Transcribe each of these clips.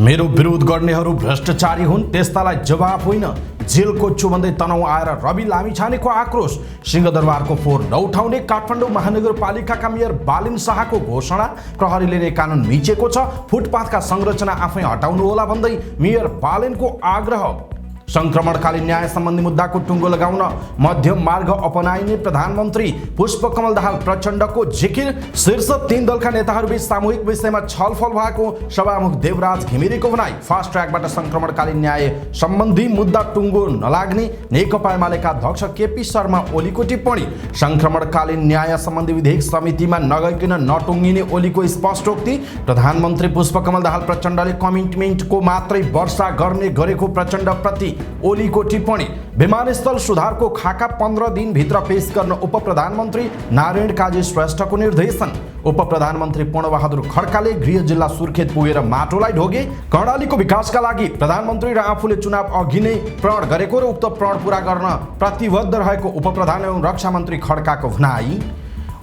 मेरो विरोध गर्नेहरू भ्रष्टाचारी हुन्, त्यस्तालाई जवाफ होइन जेल कोच्छु भन्दै तनाउ आएर रवि लामिछानेको आक्रोश। सिंहदरबारको फोहोर नउठाउने काठमाडौँ महानगरपालिकाका मेयर बालिन शाहको घोषणा। प्रहरीले नै कानुन मिचेको छ, फुटपाथका संरचना आफै हटाउनु होला भन्दै मेयर बालिनको आग्रह। संक्रमणकालीन न्याय सम्बन्धी मुद्दाको टुङ्गो लगाउन मध्यम मार्ग अपनाइने प्रधानमन्त्री। पुष्पकमल दाहाल प्रचण्डको जिकिर। शीर्ष 3 दलका नेताहरूबीच सामूहिक विषयमा छलफल भएको सभामुख देवराज घिमिरेको भनाई। फास्ट ट्र्याकबाट संक्रमणकालीन न्याय सम्बन्धी मुद्दा टुङ्गो नलाग्ने नेकपा एमालेका अध्यक्ष केपी शर्मा ओलीको टिप्पणी। संक्रमणकालीन न्याय सम्बन्धी विधेयक समितिमा नगइकन नटुङ्गिने ओलीको स्पष्टोक्ति। प्रधानमन्त्री पुष्पकमल दाहाल प्रचण्डले कमिटमेन्टको मात्रै वर्षा गर्ने गरेको प्रचण्डप्रति ओलीको टिप्पणी। विमानस्थल सुधारको खाका 15 दिनभित्र पेश गर्न उप प्रधानमन्त्री नारायण काजी श्रेष्ठको निर्देशन। उप प्रधानमन्त्री पूर्णबहादुर खड्काले गृह जिल्ला सुर्खेत पुगेर माटोलाई ढोगे। कर्णालीको विकासका लागि प्रधानमन्त्री र आफूले चुनाव अघि नै प्रण गरेको र उक्त प्रण पूरा गर्न प्रतिबद्ध रहेको उप प्रधान एवं रक्षा मन्त्री खड्काको भनाई।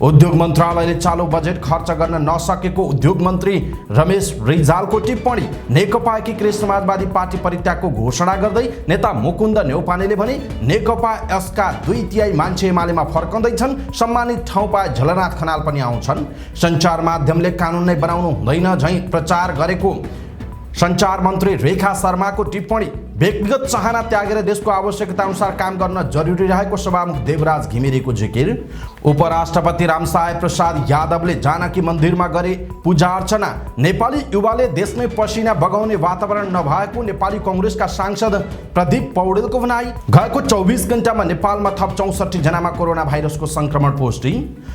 उद्योग मन्त्रालयले चालु बजेट खर्च गर्न नसकेको उद्योग मन्त्री रमेश रिजालको टिप्पणी। नेकपा एकीकृत समाजवादी पार्टी परित्यागको घोषणा गर्दै नेता मुकुन्द नेउपानेले भने नेकपा यसका 2/3 मान्छे एमालेमा फर्कँदैछन्। सम्मानित ठाउँ पाए झलनाथ खनाल पनि आउँछन्। सञ्चार माध्यमले कानुन नै बनाउनु हुँदैन झैँ प्रचार गरेको सञ्चार मन्त्री रेखा शर्माको टिप्पणी। व्यक्तिगत चाहना त्यागेर देशको आवश्यकता अनुसार काम गर्न जरुरी रहेको सभामुख देवराज घिमिरेको जिकिर। उपराष्ट्रपति रामसाय प्रसाद यादवले जानकी मन्दिरमा गरे पूजा अर्चना। नेपाली युवाले देशमै पसिना बगाउने वातावरण नभएको नेपाली कङ्ग्रेसका सांसद प्रदीप पौडेलको भनाई। गएको 24 घण्टामा नेपालमा थप 64 जनामा कोरोना भाइरसको संक्रमण पुष्टि।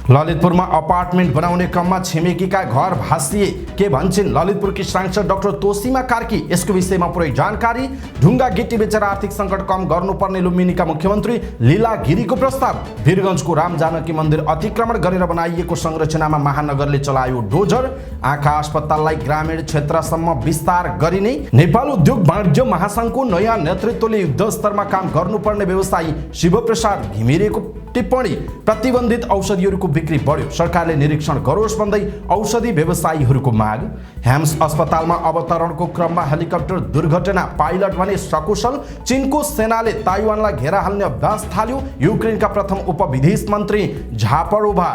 ललितपुरमा अपार्टमेन्ट बनाउने क्रममा छिमेकीका घर भासिए, के भन्छन् ललितपुरकी सांसद डाक्टर तोसीमा कार्की। यसको विषयमा पुरै जानकारी। ढुङ्गा गिटी बेचेर आर्थिक सङ्कट कम गर्नुपर्ने लुम्बिनीका मुख्यमन्त्री लीला गिरीको प्रस्ताव। वीरगञ्जको राम जानकी मन्दिर अतिक्रमण गरेर बनाइएको संरचनामा महानगरले चलायो डोजर। आँखा अस्पताललाई ग्रामीण क्षेत्रसम्म विस्तार गरिने। नेपाल उद्योग वाणिज्य महासङ्घको नयाँ नेतृत्वले युद्ध स्तरमा काम गर्नुपर्ने व्यवसायी शिवप्रसाद घिमिरेको टिप्पणी। प्रतिबन्धित औषधिहरूको बिक्री बढ्यो, सरकारले निरीक्षण गरोस् भन्दै औषधि व्यवसायीहरूको माग। ह्याम्स अस्पतालमा अवतरणको क्रममा हेलिकप्टर दुर्घटना, पाइलट भने सकुशल। चीनको सेनाले ताइवानलाई घेरा हाल्ने अभ्यास थाल्यो। युक्रेनका प्रथम उपविदेश मन्त्री झापरोभा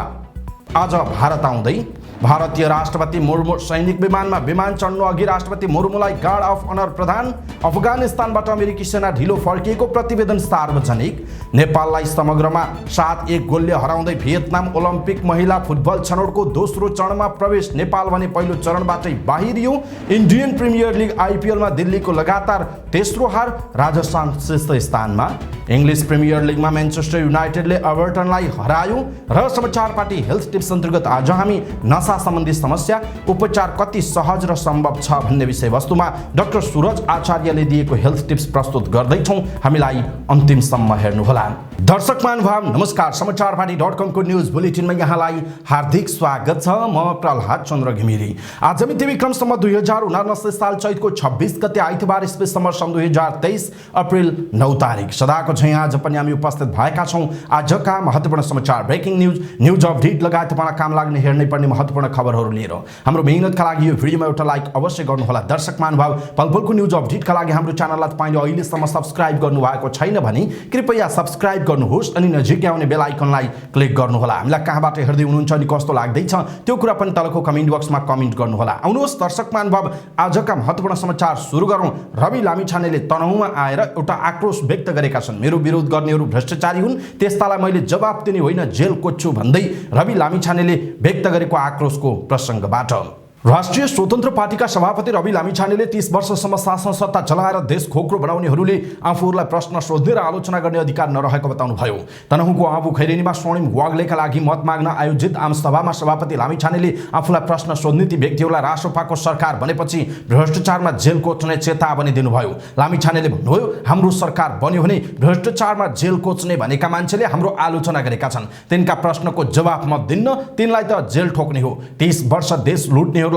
आज भारत आउँदै। भारतीय राष्ट्रपति मुर्मू सैनिक विमानमा विमान चढ्नु अघि राष्ट्रपति मुर्मूलाई गार्ड अफ अनर प्रदान। अफगानिस्तानबाट अमेरिकी सेना ढिलो फर्किएको प्रतिवेदन सार्वजनिक। नेपाललाई समग्रमा 7-1 गोलले हराउँदै भियतनाम ओलम्पिक महिला फुटबल छनौटको दोस्रो चरणमा प्रवेश। नेपाल भने पहिलो चरणबाटै बाहिरियो। इन्डियन प्रिमियर लिग आइपिएलमा दिल्लीको लगातार तेस्रो हार, राजस्थान शीर्ष स्थानमा। इङ्ग्लिस प्रिमियर लिगमा म्यान्चेस्टर युनाइटेडले एभर्टनलाई हरायो। र समाचार पार्टी हेल्थ टिप्स अन्तर्गत आज हामी नशा सम्बन्धी समस्या, उपचार कति सहज र सम्भव छ भन्ने विषयवस्तुमा डाक्टर सुरज आचार्यले दिएको हेल्थ टिप्स प्रस्तुत गर्दैछौँ। हामीलाई अन्तिमसम्म हेर्नुहोला। दर्शक महानुभाव नमस्कार। समाचारपाटी.com को न्युज बुलेटिनमा यहाँलाई हार्दिक स्वागत छ। म प्रहलाद चन्द्र घिमिरे। आज मिति विक्रमसम्म 2079 साल चैतको 26 गते आइतबार इस्वीसम्म सन् 2023 अप्रिल 9 तारिक। सदाको झैँ आज पनि हामी उपस्थित भएका छौँ आजका महत्त्वपूर्ण समाचार, ब्रेकिङ न्युज अपडेट लगायत तपाईँलाई काम लाग्ने हेर्नै पर्ने महत्त्वपूर्ण खबरहरू लिएर। हाम्रो मेहनतका लागि यो भिडियोमा एउटा लाइक अवश्य गर्नुहोला। दर्शक महानुभाव पलपलको न्युज अपडेटका लागि हाम्रो च्यानललाई तपाईँले अहिलेसम्म सब्स्क्राइब गर्नुभएको छैन भने कृपया सब्स्क्राइब गर्नुहोस् अनि नजिकै आउने बेल आइकनलाई क्लिक गर्नुहोला। हामीलाई कहाँबाट हेर्दै हुनुहुन्छ अनि कस्तो लाग्दैछ त्यो कुरा पनि तलको कमेन्ट बक्समा कमेन्ट गर्नुहोला। आउनुहोस् दर्शक महानुभाव आजका महत्त्वपूर्ण समाचार सुरु गरौँ। रवि लामिछानेले तनहुँमा आएर एउटा आक्रोश व्यक्त गरेका छन्। मेरो विरोध गर्नेहरू भ्रष्टाचारी हुन्, त्यस्तालाई मैले जवाफ दिने होइन जेल कोच्छु भन्दै रवि लामिछानेले व्यक्त गरेको आक्रोशको प्रसङ्गबाट। राष्ट्रिय स्वतन्त्र पार्टीका सभापति रवि लामिछानेले 30 वर्षसम्म शासन सत्ता चलाएर देश खोक्रो बनाउनेहरूले आफूहरूलाई प्रश्न सोध्ने र आलोचना गर्ने अधिकार नरहेको बताउनुभयो। तनहुँको आबु खैरेनीमा स्वर्णिम वाग्लेका लागि मत माग्न आयोजित आमसभामा सभापति लामिछानेले आफूलाई प्रश्न सोध्ने ती व्यक्तिहरूलाई राष्ट्रपाको सरकार बनेपछि भ्रष्टाचारमा जेल कोच्ने चेतावनी दिनुभयो। लामिछानेले भन्नुभयो, हाम्रो सरकार बन्यो भने भ्रष्टाचारमा जेल कोच्ने भनेका मान्छेले हाम्रो आलोचना गरेका छन्, तिनका प्रश्नको जवाफ म दिन्न, तिनलाई त जेल ठोक्ने हो। 30 वर्ष देश लुट्ने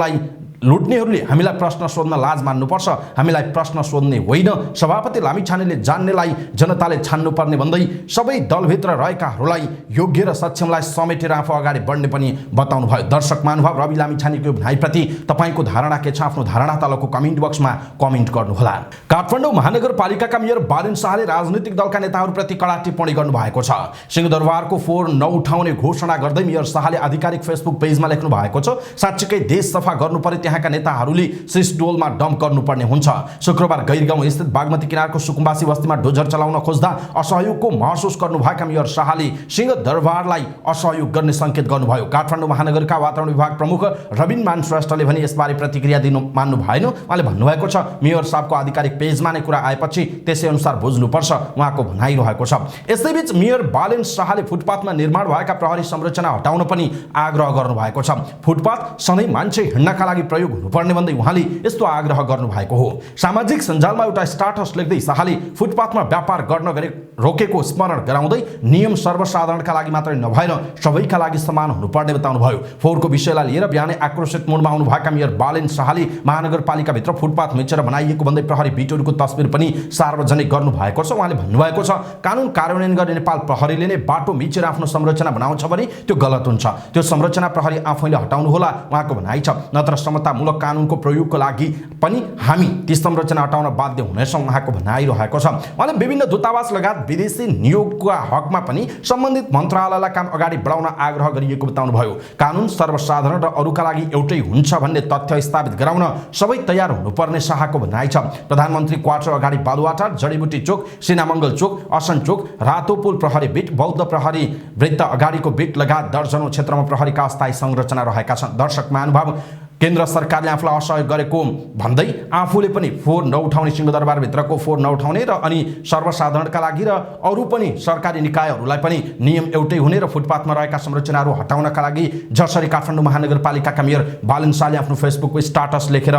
लुट्नेहरूले हामीलाई प्रश्न सोध्न लाज मान्नुपर्छ, हामीलाई प्रश्न सोध्ने होइन। सभापति लामिछानेले जान्नेलाई जनताले छान्नुपर्ने भन्दै सबै दलभित्र रहेकाहरूलाई योग्य र सक्षमलाई समेटेर आफू अगाडि बढ्ने पनि बताउनु भयो। दर्शक महानुभाव, रवि लामिछानेको भनाइप्रति तपाईँको धारणा के छ? आफ्नो धारणा तलको कमेन्ट बक्समा कमेन्ट गर्नुहोला। काठमाडौँ महानगरपालिकाका मेयर बालिन शाहले राजनीतिक दलका नेताहरूप्रति कडा टिप्पणी गर्नुभएको छ। सिंहदरबारको फोहोर नउठाउने घोषणा गर्दै मेयर शाहले आधिकारिक फेसबुक पेजमा लेख्नु भएको छ, साँच्चीकै देश सफा गर्नु पर्ने त्यहाँका नेताहरूले सिसडोलमा डम्प गर्नुपर्ने हुन्छ। शुक्रबार गैरगाउँ स्थित बागमती किनारको सुकुम्बासी बस्तीमा डोजर चलाउन खोज्दा असहयोगको महसुस गर्नुभएका मेयर शाहले सिंहदरबारलाई असहयोग गर्ने सङ्केत गर्नुभयो। काठमाडौँ महानगरका वातावरण विभाग प्रमुख रबिन मान श्रेष्ठले भने यसबारे प्रतिक्रिया दिनु मान्नु भएन। उहाँले भन्नुभएको छ, मेयर साहबको आधिकारिक पेजमा नै कुरा आएपछि त्यसै अनुसार बुझ्नुपर्छ, उहाँको भनाइरहेको छ। यसैबीच मेयर बालिन शाहले फुटपाथमा निर्माण भएका प्रहरी संरचना हटाउन पनि आग्रह गर्नुभएको छ। फुटपाथ सधैँ मान्छे हिँड्नका लागि प्रयोग हुनुपर्ने भन्दै उहाँले यस्तो आग्रह गर्नुभएको हो। सामाजिक सञ्जालमा एउटा स्टाटस लेख्दै शाहले फुटपाथमा व्यापार गर्न रोकेको स्मरण गराउँदै नियम सर्वसाधारणका लागि मात्रै नभएर सबैका लागि समान हुनुपर्ने बताउनुभयो। फोहोरको विषयलाई लिएर बिहानै आक्रोशित मोडमा आउनुभएका मेयर बालिन शाहले महानगरपालिकाभित्र फुटपाथ मिचेर बनाइएको भन्दै प्रहरी बिटोहरूको तस्बिर पनि सार्वजनिक गर्नुभएको छ। उहाँले भन्नुभएको छ, कानुन कार्यान्वयन गर्ने नेपाल प्रहरीले नै बाटो मिचेर आफ्नो संरचना बनाउँछ भने त्यो गलत हुन्छ। त्यो संरचना प्रहरी आफैले हटाउनु होला, उहाँको भनाइ छ। नत्र समतामूलक कानुनको प्रयोगको लागि पनि हामी ती संरचना हटाउन बाध्य हुनेछौँ, उहाँको भनाइरहेको छ। उहाँले विभिन्न दूतावास लगायत विदेशी नियोगका हकमा पनि सम्बन्धित मन्त्रालयलाई काम अगाडि बढाउन आग्रह गरिएको बताउनुभयो। कानुन सर्वसाधारण र अरूका लागि एउटै हुन्छ भन्ने तथ्य स्थापित गराउन सबै तयार हुनुपर्ने शाहको भनाइ छ। प्रधानमन्त्री क्वार्टर अगाडि बालुवाटार, जडीबुटी चोक, सिनामङ्गल चोक, असन चोक, रातो पुल प्रहरी बिट, बौद्ध प्रहरी वृत्त अगाडिको बिट लगायत दर्जनौं क्षेत्रमा प्रहरीका अस्थायी संरचना रहेका छन्। दर्शक महानुभाव, केन्द्र सरकारले आफूलाई असहयोग गरेको भन्दै आफूले पनि फोहोर नउठाउने, सिंहदरबारभित्रको फोहोर नउठाउने र अनि सर्वसाधारणका लागि र अरू पनि सरकारी निकायहरूलाई पनि नियम एउटै हुने र फुटपाथमा रहेका संरचनाहरू हटाउनका लागि जसरी काठमाडौँ महानगरपालिकाका मेयर बालिन शाहले आफ्नो फेसबुकको स्टाटस लेखेर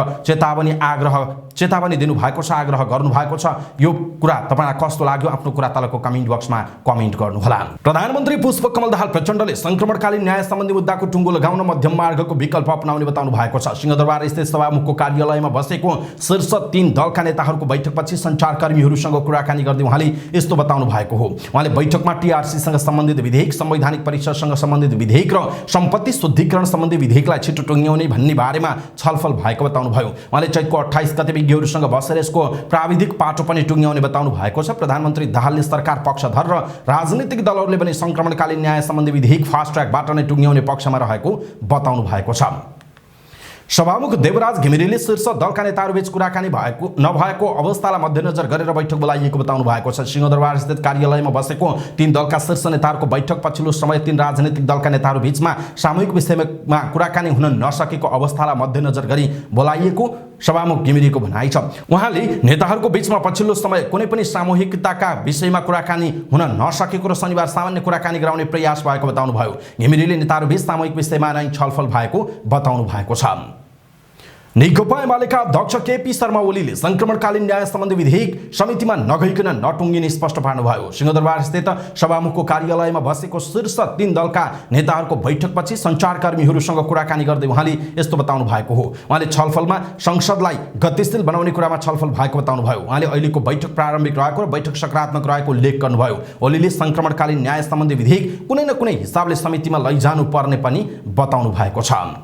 चेतावनी दिनुभएको छ, आग्रह गर्नुभएको छ। यो कुरा तपाईँलाई कस्तो लाग्यो? आफ्नो कुरा तलको कमेन्ट बक्समा कमेन्ट गर्नुहोला। प्रधानमन्त्री पुष्पकमल दाहाल प्रचण्डले संक्रमणकालीन न्याय सम्बन्धी मुद्दाको टुङ्गो लगाउन मध्यम मार्गको विकल्प अपनाउने बताउनु भएको छ। सिंहदरबार स्थित सभामुखको कार्यालयमा बसेको शीर्ष 3 दलका नेताहरूको बैठकपछि सञ्चारकर्मीहरूसँग कुराकानी गर्दै उहाँले यस्तो बताउनु भएको हो। उहाँले बैठकमा टीआरसीसँग सम्बन्धित विधेयक, संवैधानिक परिषदसँग सम्बन्धित विधेयक र सम्पत्ति शुद्धिकरण सम्बन्धी विधेयकलाई छिटो टुङ्ग्याउने भन्ने बारेमा छलफल भएको बताउनुभयो। उहाँले चैतको 28 गते विज्ञहरूसँग बसेर यसको प्राविधिक पाटो पनि टुङ्ग्याउने बताउनु भएको छ। प्रधानमन्त्री दाहालले सरकार पक्षधर र राजनीतिक दलहरूले पनि संक्रमणकालीन न्याय सम्बन्धी विधेयक फास्ट ट्र्याकबाट नै टुङ्ग्याउने पक्षमा रहेको बताउनु भएको छ। सभामुख देवराज घिमिरेले शीर्ष दलका नेताहरूबीच कुराकानी नभएको अवस्थालाई मध्यनजर गरेर बैठक बोलाइएको बताउनु भएको छ। सिंहदरबार स्थित कार्यालयमा बसेको 3 दलका शीर्ष नेताहरूको बैठक पछिल्लो समय 3 राजनीतिक दलका नेताहरूबीचमा सामूहिक विषयमा कुराकानी हुन नसकेको अवस्थालाई मध्यनजर गरी बोलाइएको सभामुख घिमिरेको भनाइ छ। उहाँले नेताहरूको बीचमा पछिल्लो समय कुनै पनि सामूहिकताका विषयमा कुराकानी हुन नसकेको र शनिबार सामान्य कुराकानी गराउने प्रयास भएको बताउनुभयो। घिमिरेले नेताहरूबीच सामूहिक विषयमा नै छलफल भएको बताउनु भएको छ। नेकपा एमालेका अध्यक्ष केपी शर्मा ओलीले संक्रमणकालीन न्याय सम्बन्धी विधेयक समितिमा नगइकन नटुङ्गिने स्पष्ट पार्नुभयो। सिंहदरबार स्थित सभामुखको कार्यालयमा बसेको शीर्ष 3 दलका नेताहरूको बैठकपछि सञ्चारकर्मीहरूसँग कुराकानी गर्दै उहाँले यस्तो बताउनु भएको हो। उहाँले छलफलमा संसदलाई गतिशील बनाउने कुरामा छलफल भएको बताउनुभयो। उहाँले अहिलेको बैठक प्रारम्भिक रहेको र बैठक सकारात्मक रहेको उल्लेख गर्नुभयो। ओलीले संक्रमणकालीन न्याय सम्बन्धी विधेयक कुनै न कुनै हिसाबले समितिमा लैजानु पर्ने पनि बताउनु भएको छ।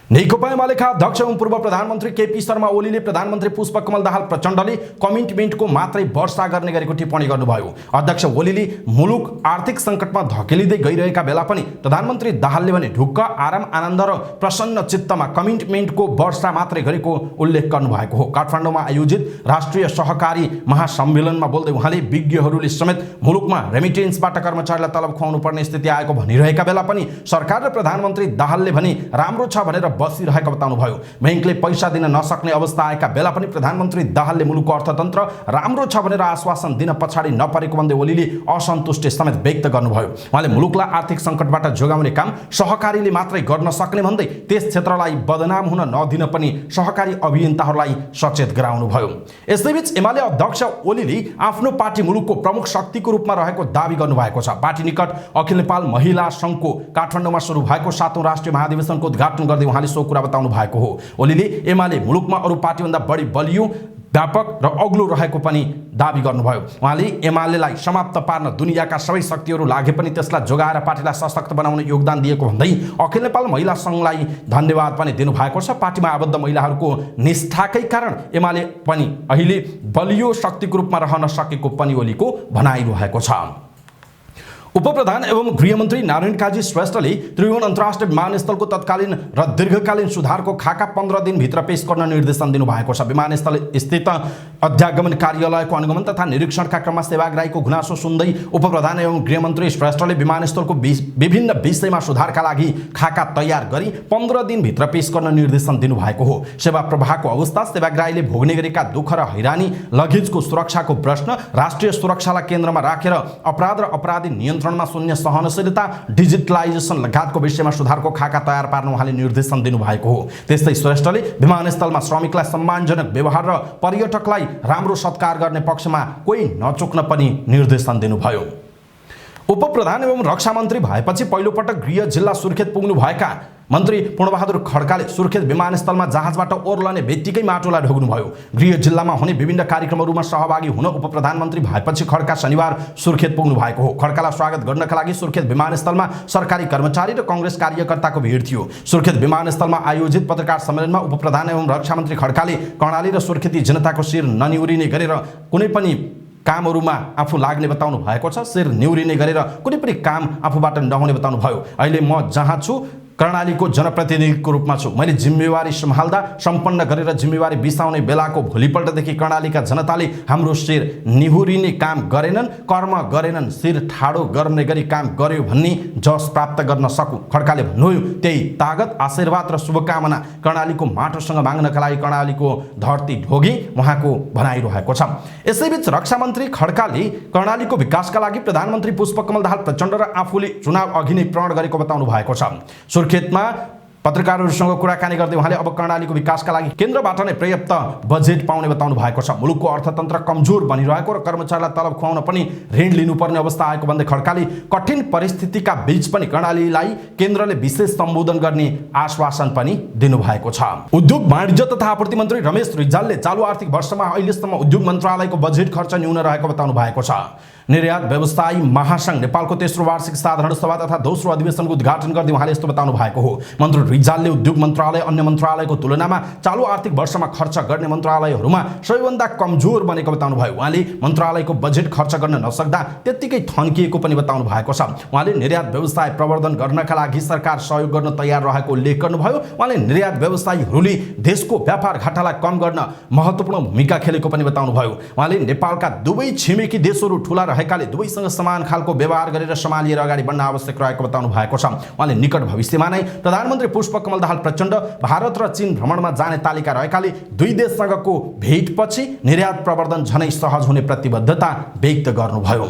नेकपा एमालेका अध्यक्ष एवं पूर्व प्रधानमन्त्री केपी शर्मा ओलीले प्रधानमन्त्री पुष्पकमल दाहाल प्रचण्डले कमिटमेन्टको मात्रै वर्षा गर्ने गरेको टिप्पणी गर्नुभयो। अध्यक्ष ओलीले मुलुक आर्थिक सङ्कटमा धकेलिँदै गइरहेका बेला पनि प्रधानमन्त्री दाहालले भने ढुक्क, आराम, आनन्द र प्रसन्न चित्तमा कमिटमेन्टको वर्षा मात्रै गरेको उल्लेख गर्नुभएको हो। काठमाडौँमा आयोजित राष्ट्रिय सहकारी महासम्मेलनमा बोल्दै उहाँले विज्ञहरूले समेत मुलुकमा रेमिटेन्सबाट कर्मचारीलाई तलब खुवाउनु पर्ने स्थिति आएको भनिरहेका बेला पनि सरकार र प्रधानमन्त्री दाहालले भने राम्रो छ भनेर बसिरहेको बताउनुभयो। बैंकले पैसा दिन नसक्ने अवस्था आएका बेला पनि प्रधानमन्त्री दाहालले मुलुकको अर्थतन्त्र राम्रो छ भनेर आश्वासन दिन पछाडि नपरेको भन्दै ओलीले असन्तुष्टि समेत व्यक्त गर्नुभयो। उहाँले मुलुकलाई आर्थिक सङ्कटबाट जोगाउने काम सहकारीले मात्रै गर्न सक्ने भन्दै त्यस क्षेत्रलाई बदनाम हुन नदिन पनि सहकारी अभियन्ताहरूलाई सचेत गराउनुभयो। यसैबीच एमाले अध्यक्ष ओलीले आफ्नो पार्टी मुलुकको प्रमुख शक्तिको रूपमा रहेको दावी गर्नुभएको छ। पार्टी निकट अखिल नेपाल महिला सङ्घको काठमाडौँमा सुरु भएको 7औं राष्ट्रिय महाधिवेशनको उद्घाटन गर्दै उहाँले सो कुरा बताउनु भएको हो। ओलीले एमाले मुलुकमा अरू पार्टीभन्दा बढी बलियो, व्यापक र अग्लो रहेको पनि दाबी गर्नुभयो। उहाँले एमालेलाई समाप्त पार्न दुनियाँका सबै शक्तिहरू लागे पनि त्यसलाई जोगाएर पार्टीलाई सशक्त बनाउन योगदान दिएको भन्दै अखिल नेपाल महिला सङ्घलाई धन्यवाद पनि दिनुभएको छ। पार्टीमा आबद्ध महिलाहरूको निष्ठाकै कारण एमाले पनि अहिले बलियो शक्तिको रूपमा रहन सकेको पनि ओलीको भनाइरहेको छ। उपप्रधान एवं गृहमन्त्री नारायण काजी श्रेष्ठले त्रिभुवन अन्तर्राष्ट्रिय विमानस्थलको तत्कालीन र दीर्घकालीन सुधारको खाका 15 दिनभित्र पेश गर्न निर्देशन दिनुभएको छ। विमानस्थल स्थित अध्यागमन कार्यालयको अनुगमन तथा निरीक्षणका क्रममा सेवाग्राहीको गुनासो सुन्दै उपप्रधान एवं गृहमन्त्री श्रेष्ठले विमानस्थलको विभिन्न विषयमा सुधारका लागि खाका तयार गरी 15 दिनभित्र पेश गर्न निर्देशन दिनुभएको हो। सेवा प्रवाहको अवस्था, सेवाग्राहीले भोग्ने गरेका दुःख र हैरानी, लगेजको सुरक्षाको प्रश्न, राष्ट्रिय सुरक्षालाई केन्द्रमा राखेर अपराध र अपराधी नियन्त्रणमा शून्य सहनशीलता, डिजिटलाइजेसन लगायतको विषयमा सुधारको खाका तयार पार्न उहाँले निर्देशन दिनुभएको हो। त्यस्तै श्रेष्ठले विमानस्थलमा श्रमिकलाई सम्मानजनक व्यवहार र पर्यटकलाई राम्रो सत्कार गर्ने पक्षमा कोही नचुक्न पनि निर्देशन दिनुभयो। उपप्रधान एवं रक्षा मन्त्री भएपछि पहिलोपटक गृह जिल्ला सुर्खेत पुग्नुभएका मन्त्री पूर्णबहादुर खड्काले सुर्खेत विमानस्थलमा जहाजबाट ओर्लने बित्तिकै माटोलाई ढोग्नुभयो। गृह जिल्लामा हुने विभिन्न कार्यक्रमहरूमा सहभागी हुन उपप्रधानमन्त्री भएपछि खड्का शनिबार सुर्खेत पुग्नु भएको हो। खड्कालाई स्वागत गर्नका लागि सुर्खेत विमानस्थलमा सरकारी कर्मचारी र कांग्रेस कार्यकर्ताको भिड थियो। सुर्खेत विमानस्थलमा आयोजित पत्रकार सम्मेलनमा उपप्रधान एवं रक्षा मन्त्री खड्काले कर्णाली र सुर्खेती जनताको शिर ननिउरिने गरेर कुनै पनि कामहरूमा आफू लाग्ने बताउनु भएको छ। शिर निउरिने गरेर कुनै पनि काम आफूबाट नहुने बताउनु भयो। अहिले म जहाँ छु कर्णालीको जनप्रतिनिधिको रूपमा छु। मैले जिम्मेवारी सम्हाल्दा सम्पन्न गरेर जिम्मेवारी बिसाउने बेलाको भोलिपल्टदेखि कर्णालीका जनताले हाम्रो शिर निहुरिने काम गरेनन्, कर्म गरेनन्, शिर ठाडो गर्ने गरी काम गर्यो भन्ने जस प्राप्त गर्न सकु। खड्काले भन्नुभयो त्यही तागत, आशीर्वाद र शुभकामना कर्णालीको माटोसँग माग्नका लागि कर्णालीको धरती ढोगी उहाँको भनाइरहेको छ। यसैबीच रक्षा मन्त्री खड्काले कर्णालीको विकासका लागि प्रधानमन्त्री पुष्पकमल दाहाल प्रचण्ड र आफूले चुनाव अघि नै प्रण गरेको बताउनु भएको छ। सुर्खेतमा पत्रकारहरूसँग कुराकानी गर्दै उहाँले अब कर्णालीको विकासका लागि केन्द्रबाट नै पर्याप्त बजेट पाउने बताउनु भएको छ। मुलुकको अर्थतन्त्र कमजोर बनिरहेको र कर्मचारीलाई तलब खुवाउन पनि ऋण लिनुपर्ने अवस्था आएको भन्दै खड्काले कठिन परिस्थितिका बीच पनि कर्णालीलाई केन्द्रले विशेष सम्बोधन गर्ने आश्वासन पनि दिनुभएको छ। उद्योग वाणिज्य तथा आपूर्ति मन्त्री रमेश रिजालले चालु आर्थिक वर्षमा अहिलेसम्म उद्योग मन्त्रालयको बजेट खर्च न्यून रहेको बताउनु भएको छ। निर्यात व्यवसायी महासंघ नेपालको तेस्रो वार्षिक साधारण सभा तथा दोस्रो अधिवेशनको उद्घाटन गर्दै उहाँले यस्तो बताउनु भएको हो। मन्त्री रिजालले उद्योग मन्त्रालय अन्य मन्त्रालयको तुलनामा चालु आर्थिक वर्षमा खर्च गर्ने मन्त्रालयहरूमा सबैभन्दा कमजोर बनेको बताउनु भयो। उहाँले मन्त्रालयको बजेट खर्च गर्न नसक्दा त्यत्तिकै थन्किएको पनि बताउनु भएको छ। उहाँले निर्यात व्यवसाय प्रवर्धन गर्नका लागि सरकार सहयोग गर्न तयार रहेको उल्लेख गर्नुभयो। उहाँले निर्यात व्यवसायीहरूले देशको व्यापार घाटालाई कम गर्न महत्त्वपूर्ण भूमिका खेलेको पनि बताउनु भयो। उहाँले नेपालका दुवै छिमेकी देशहरू ठूला रहेकाले दुवैसँग समान खालको व्यवहार गरेर सम्हालिएर अगाडि बढ्न आवश्यक रहेको बताउनु भएको छ। उहाँले निकट भविष्यमा नै प्रधानमन्त्री पुष्पकमल दाहाल प्रचण्ड भारत र चीन भ्रमणमा जाने तालिका रहेकाले दुई देशसँगको भेटपछि निर्यात प्रवर्धन झनै सहज हुने प्रतिबद्धता व्यक्त गर्नुभयो।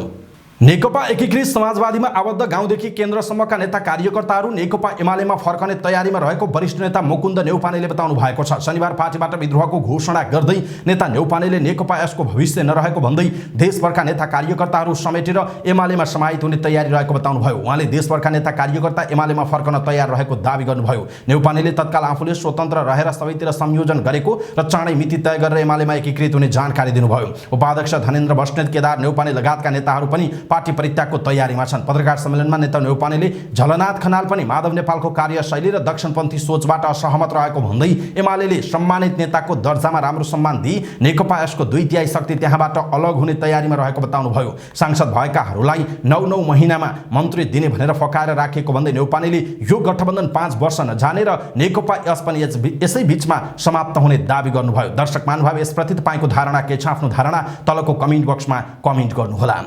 नेकपा एकीकृत समाजवादीमा आबद्ध गाउँदेखि केन्द्रसम्मका नेता कार्यकर्ताहरू नेकपा एमालेमा फर्कने तयारीमा रहेको वरिष्ठ नेता मुकुन्द नेउपानेले बताउनु भएको छ। शनिबार पार्टीबाट विद्रोहको घोषणा गर्दै नेता नेउपानेले नेकपा यसको भविष्य नरहेको भन्दै देशभरका नेता कार्यकर्ताहरू समेटेर एमालेमा समाहित हुने तयारी रहेको बताउनु भयो। उहाँले देशभरका नेता कार्यकर्ता एमालेमा फर्कन तयार रहेको दावी गर्नुभयो। नेउपानेले तत्काल आफूले स्वतन्त्र रहेर सबैतिर संयोजन गरेको र चाँडै मिति तय गरेर एमालेमा एकीकृत हुने जानकारी दिनुभयो। उपाध्यक्ष धनेन्द्र बस्नेत, केदार नेउपाने लगायतका नेताहरू पनि पार्टी परित्यागको तयारीमा छन्। पत्रकार सम्मेलनमा नेता नेउपानेले झलनाथ खनाल पनि माधव नेपालको कार्यशैली र दक्षिणपन्थी सोचबाट असहमत रहेको भन्दै एमालेले सम्मानित नेताको दर्जामा राम्रो सम्मान दिई नेकपा यसको 2/3 शक्ति त्यहाँबाट अलग हुने तयारीमा रहेको बताउनु भयो। सांसद भएकाहरूलाई 9 महिनामा मन्त्री दिने भनेर फकाएर राखिएको भन्दै नेउपानेले यो गठबन्धन 5 वर्ष नजाने र नेकपा यस पनि यसै बीचमा समाप्त हुने दावी गर्नुभयो। दर्शक महानुभाव, यसप्रति तपाईँको धारणा के छ? आफ्नो धारणा तलको कमेन्ट बक्समा कमेन्ट गर्नुहोला।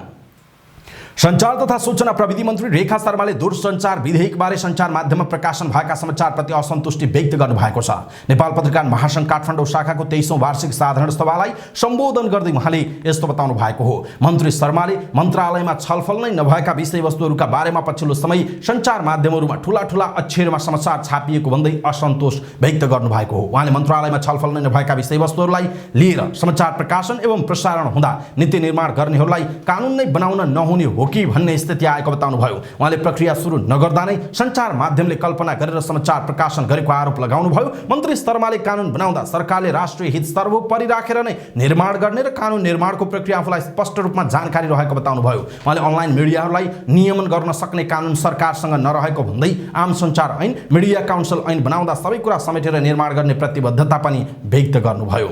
संचार तथा सूचना प्रविधि मन्त्री रेखा शर्माले दूरसञ्चार विधेयकबारे सञ्चार माध्यममा प्रकाशन भएका समाचारप्रति असन्तुष्टि व्यक्त गर्नुभएको छ। नेपाल पत्रकार महासंघ काठमाडौँ शाखाको 23औं वार्षिक साधारण सभालाई सम्बोधन गर्दै उहाँले यस्तो बताउनु भएको हो। मन्त्री शर्माले मन्त्रालयमा छलफल नै नभएका विषयवस्तुहरूका बारेमा पछिल्लो समय सञ्चार माध्यमहरूमा ठूला अक्षरमा समाचार छापिएको भन्दै असन्तोष व्यक्त गर्नुभएको हो। उहाँले मन्त्रालयमा छलफल नै नभएका विषयवस्तुहरूलाई लिएर समाचार प्रकाशन एवं प्रसारण हुँदा नीति निर्माण गर्नेहरूलाई कानुन नै बनाउन नहुने हो कि भन्ने स्थिति आएको बताउनुभयो। उहाँले प्रक्रिया सुरु नगर्दा नै सञ्चार माध्यमले कल्पना गरेर समाचार प्रकाशन गरेको आरोप लगाउनुभयो। मन्त्री स्तरमाले कानुन बनाउँदा सरकारले राष्ट्रिय हित सर्वोपरि राखेर नै निर्माण गर्ने र कानुन निर्माणको प्रक्रिया आफूलाई स्पष्ट रूपमा जानकारी रहेको बताउनुभयो। उहाँले अनलाइन मिडियाहरूलाई नियमन गर्न सक्ने कानुन सरकारसँग नरहेको भन्दै आम सञ्चार ऐन, मिडिया काउन्सिल ऐन बनाउँदा सबै कुरा समेटेर निर्माण गर्ने प्रतिबद्धता पनि व्यक्त गर्नुभयो।